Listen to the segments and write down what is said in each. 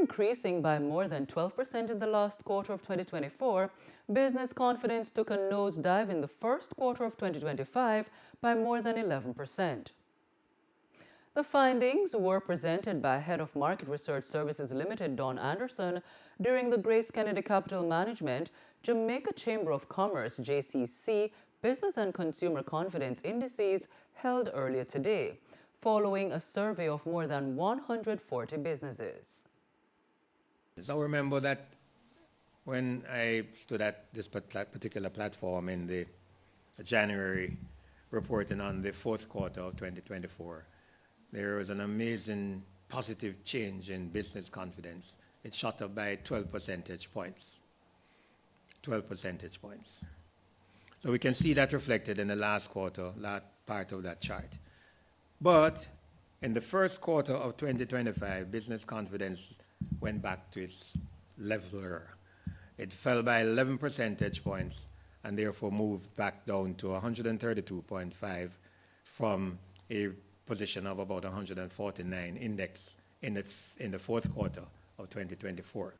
increasing by more than 12% in the last quarter of 2024, business confidence took a nosedive in the first quarter of 2025 by more than 11%. The findings were presented by Head of Market Research Services Limited, Don Anderson, during the GRACEKENNEDY Capital Management Jamaica Chamber of Commerce JCC Business and Consumer Confidence Indices held earlier today, following a survey of more than 140 businesses. So remember that when I stood at this particular platform in the January reporting on the fourth quarter of 2024, there was an amazing positive change in business confidence. It shot up by 12 percentage points. 12 percentage points. So we can see that reflected in the last quarter, that part of that chart. But in the first quarter of 2025, business confidence went back to its leveler. It fell by 11 percentage points and therefore moved back down to 132.5 from a position of about 149 index in the fourth quarter of 2024.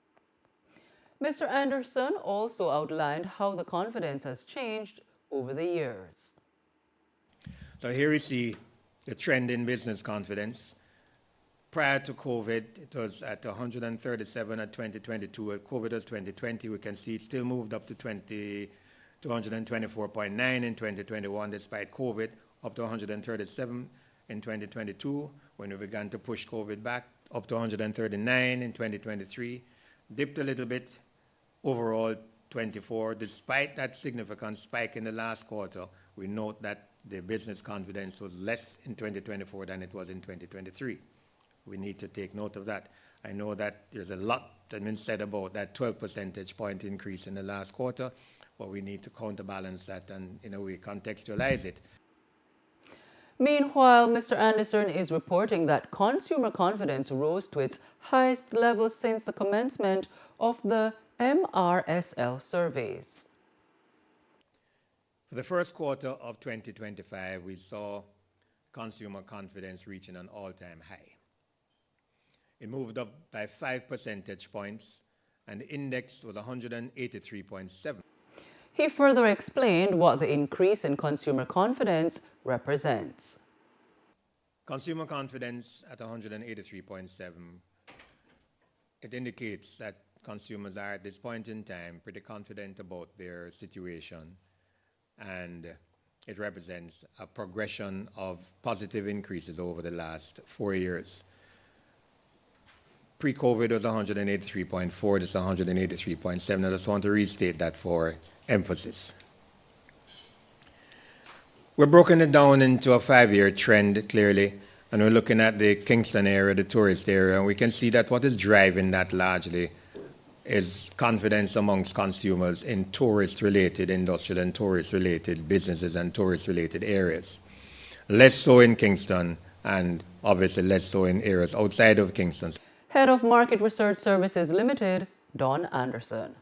Mr. Anderson also outlined how the confidence has changed over the years. So here we see the trend in business confidence. Prior to COVID, it was at 137 at 2022. At COVID was 2020. We can see it still moved up to 124.9 in 2021, despite COVID, up to 137 in 2022, when we began to push COVID back, up to 139 in 2023, dipped a little bit overall 24. Despite that significant spike in the last quarter, we note that the business confidence was less in 2024 than it was in 2023. We need to take note of that. I know that there's a lot that been said about that 12 percentage point increase in the last quarter, but we need to counterbalance that and, in a way, contextualize it. Meanwhile, Mr. Anderson is reporting that consumer confidence rose to its highest level since the commencement of the MRSL surveys. For the first quarter of 2025, we saw consumer confidence reaching an all-time high. It moved up by 5 percentage points, and the index was 183.7. He further explained what the increase in consumer confidence represents. Consumer confidence at 183.7, it indicates that consumers are at this point in time pretty confident about their situation, and it represents a progression of positive increases over the last 4 years. Pre-COVID was 183.4, this is 183.7. I just want to restate that for emphasis. We're broken it down into a 5-year trend clearly, and we're looking at the Kingston area, the tourist area, and we can see that what is driving that largely is confidence amongst consumers in tourist-related industrial and tourist-related businesses and tourist-related areas. Less so in Kingston, and obviously less so in areas outside of Kingston. Head of Market Research Services Limited, Don Anderson.